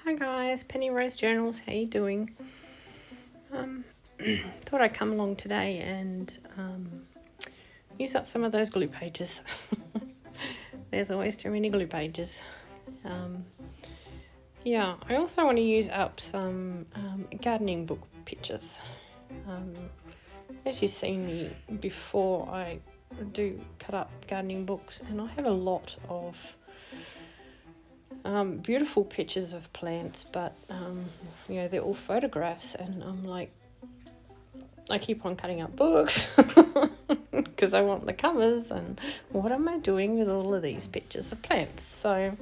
Hi guys, Penny Rose Journals, how you doing? Thought I'd come along today and use up some of those glue pages. There's always too many glue pages. I also want to use up some gardening book pictures. As you've seen me before, I do cut up gardening books, and I have a lot of beautiful pictures of plants, but they're all photographs, and I'm like, I keep on cutting up books because I want the covers, and what am I doing with all of these pictures of plants? So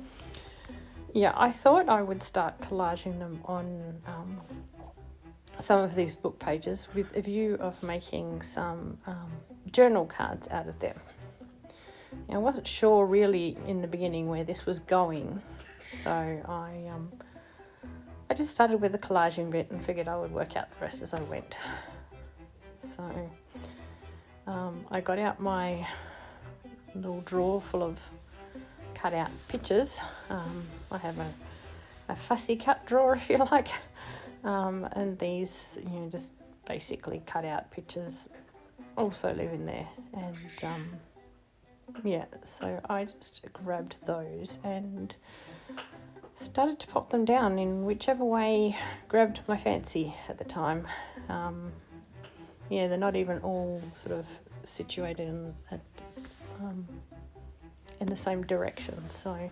I thought I would start collaging them on some of these book pages with a view of making some journal cards out of them. Now, I wasn't sure really in the beginning where this was going, so I just started with the collaging bit and figured I would work out the rest as I went. So I got out my little drawer full of cut out pictures. I have a fussy cut drawer, if you like, and these just basically cut out pictures also live in there, and so I just grabbed those and started to pop them down in whichever way grabbed my fancy at the time. They're not even all sort of situated in the same direction, so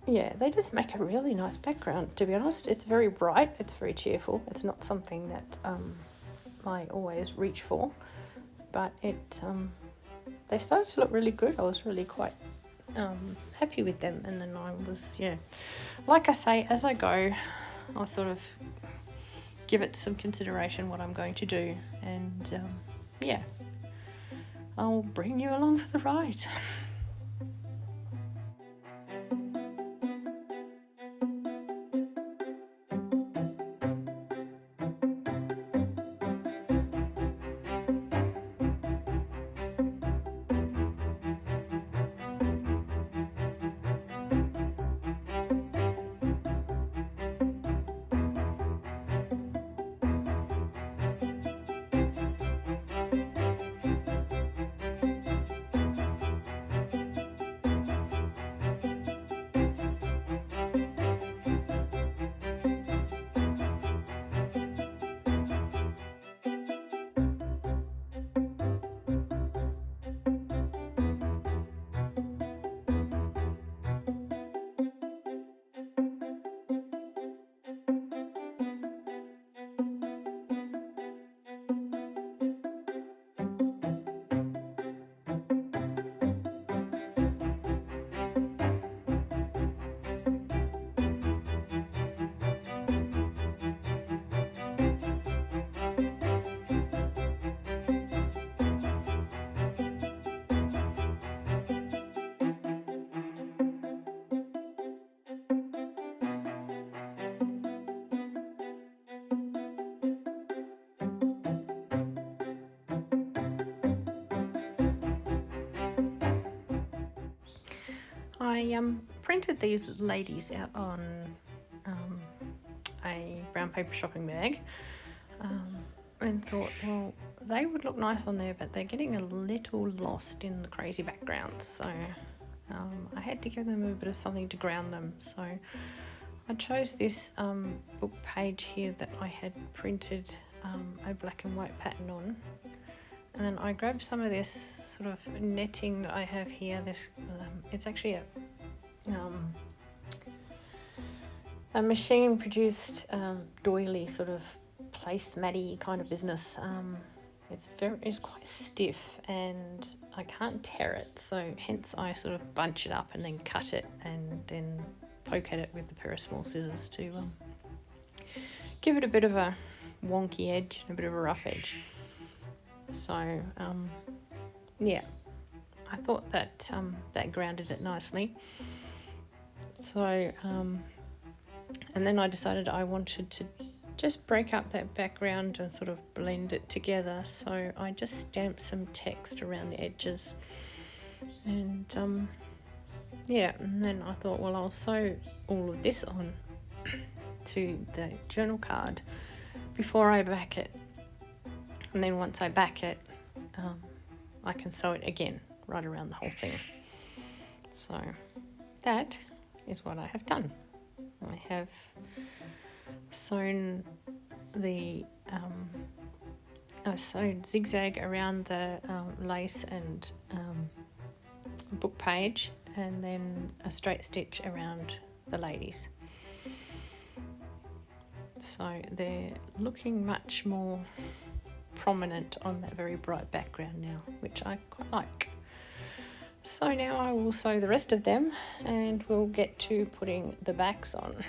they just make a really nice background, to be honest. It's very bright, it's very cheerful. It's not something that I always reach for, but they started to look really good. I was really quite happy with them, and then I was, like I say, as I go, I sort of give it some consideration what I'm going to do, and I'll bring you along for the ride. I printed these ladies out on a brown paper shopping bag, and thought, well, they would look nice on there, but they're getting a little lost in the crazy background, so I had to give them a bit of something to ground them. So I chose this book page here that I had printed a black and white pattern on. And then I grabbed some of this sort of netting that I have here. This it's actually a machine-produced doily sort of placematty kind of business. It's quite stiff, and I can't tear it, so hence I sort of bunch it up and then cut it, and then poke at it with a pair of small scissors to give it a bit of a wonky edge and a bit of a rough edge. So I thought that that grounded it nicely. So and then I decided I wanted to just break up that background and sort of blend it together. So I just stamped some text around the edges, and yeah, and then I thought, well, I'll sew all of this on to the journal card before I back it. And then once I back it, I can sew it again right around the whole thing. So that is what I have done. I have sewn the I sewed zigzag around the lace and book page, and then a straight stitch around the ladies. So they're looking much more prominent on that very bright background now, which I quite like. So now I will sew the rest of them and we'll get to putting the backs on.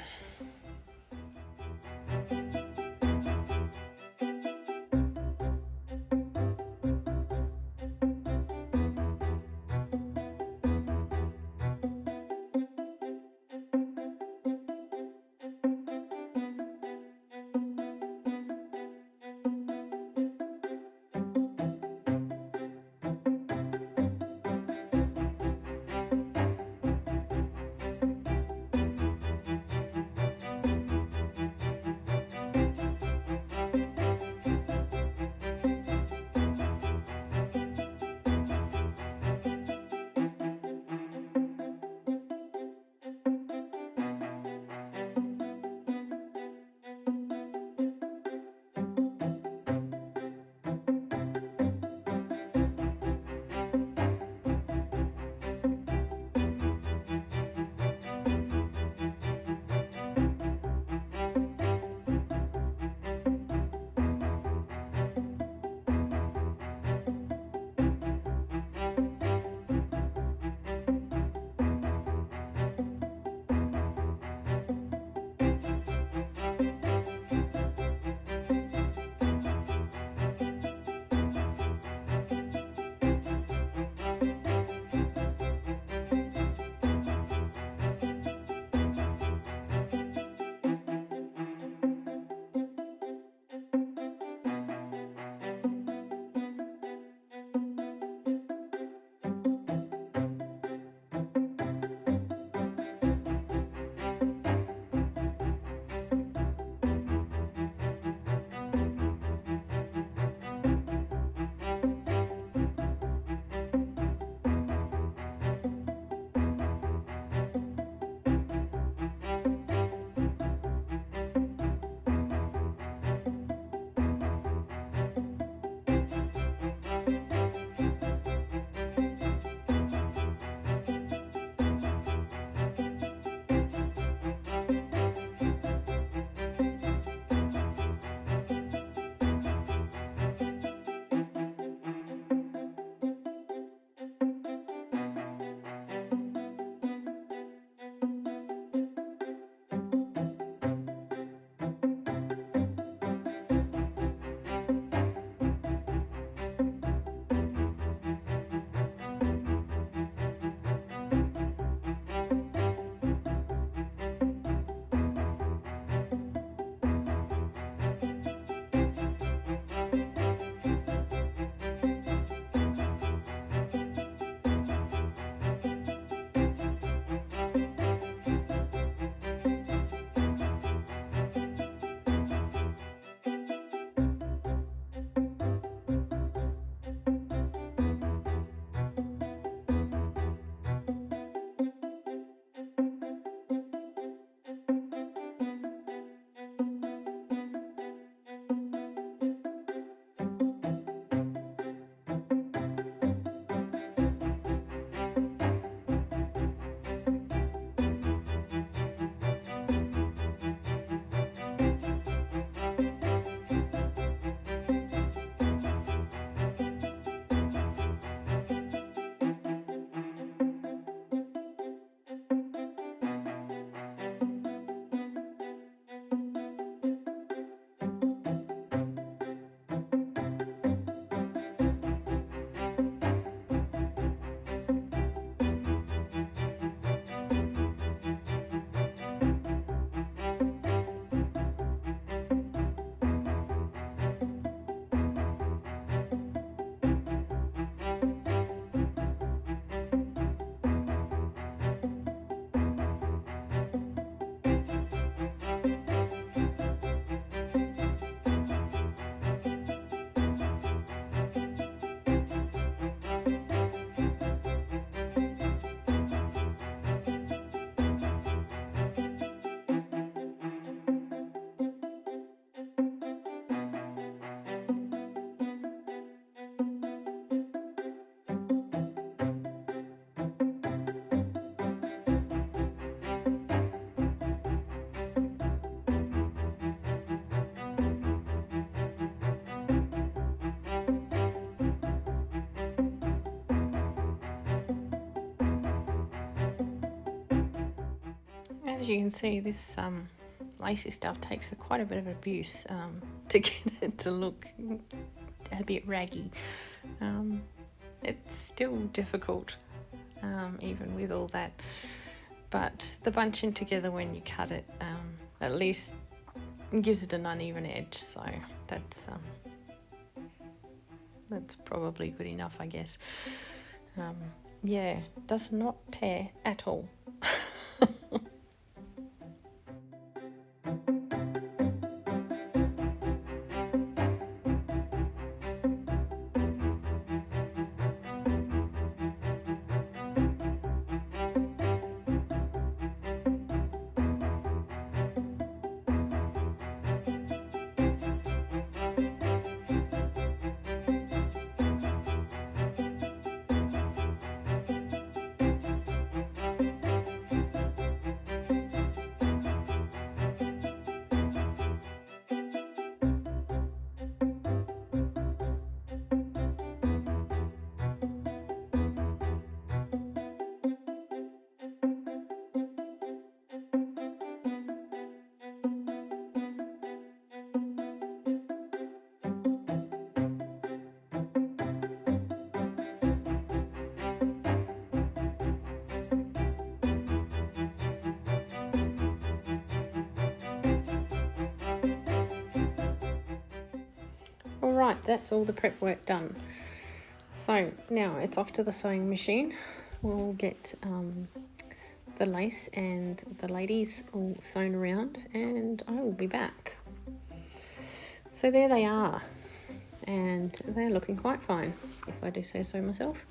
as you can see, this lacy stuff takes quite a bit of abuse to get it to look a bit raggy. It's still difficult, even with all that, but the bunching together when you cut it at least gives it an uneven edge, so that's probably good enough, I guess. Yeah, does not tear at all. Alright, that's all the prep work done. So now it's off to the sewing machine. We'll get the lace and the ladies all sewn around, and I will be back. So there they are, and they're looking quite fine, if I do say so myself.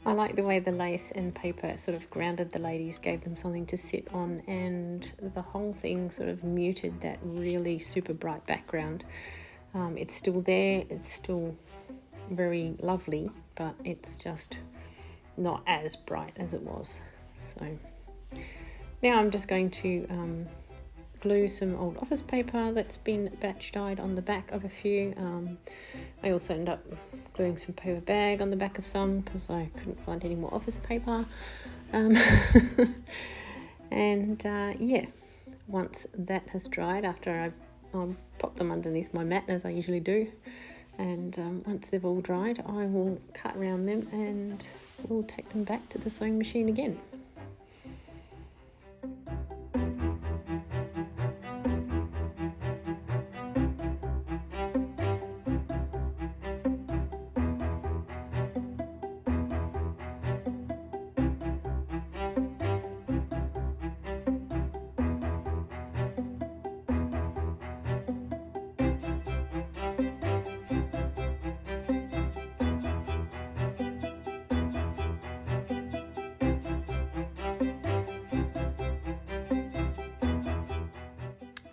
I like the way the lace and paper sort of grounded the ladies, gave them something to sit on, and the whole thing sort of muted that really super bright background. It's still there, it's still very lovely, but it's just not as bright as it was. So now I'm just going to glue some old office paper that's been batch dyed on the back of a few. I also ended up gluing some paper bag on the back of some because I couldn't find any more office paper. And yeah, once that has dried, after I'll pop them underneath my mat as I usually do, and once they've all dried, I will cut around them and we'll take them back to the sewing machine again.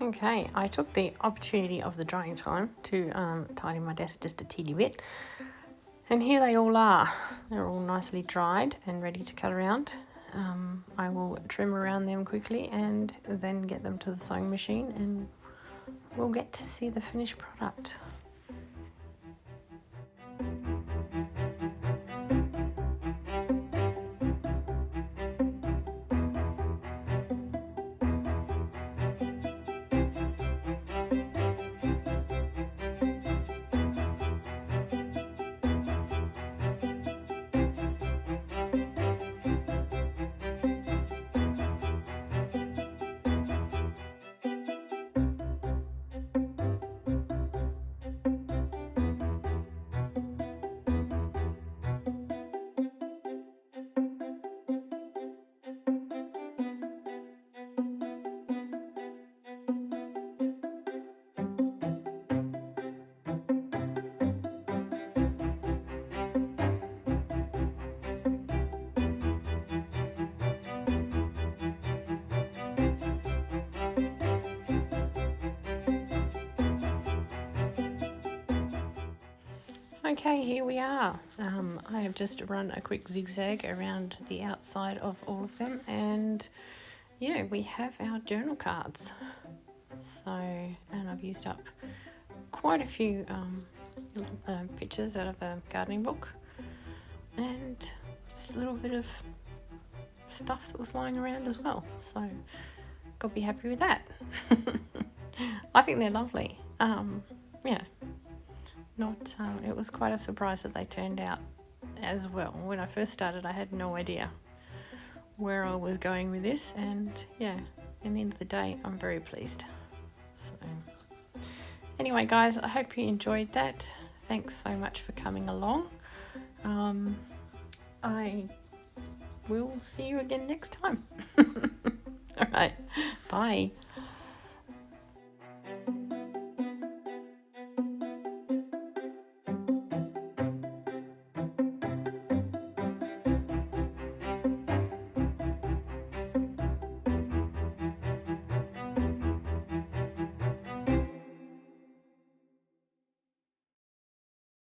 Okay, I took the opportunity of the drying time to tidy my desk just a teeny bit. And here they all are. They're all nicely dried and ready to cut around. I will trim around them quickly and then get them to the sewing machine, and we'll get to see the finished product. Okay, here we are. I have just run a quick zigzag around the outside of all of them, and yeah, we have our journal cards. So, and I've used up quite a few little pictures out of a gardening book, and just a little bit of stuff that was lying around as well. So got to be happy with that. I think they're lovely. Yeah, not. It was quite a surprise that they turned out as well. When I first started, I had no idea where I was going with this, and yeah, in the end of the day, I'm very pleased. So anyway, guys, I hope you enjoyed that. Thanks so much for coming along. I will see you again next time. All right, bye.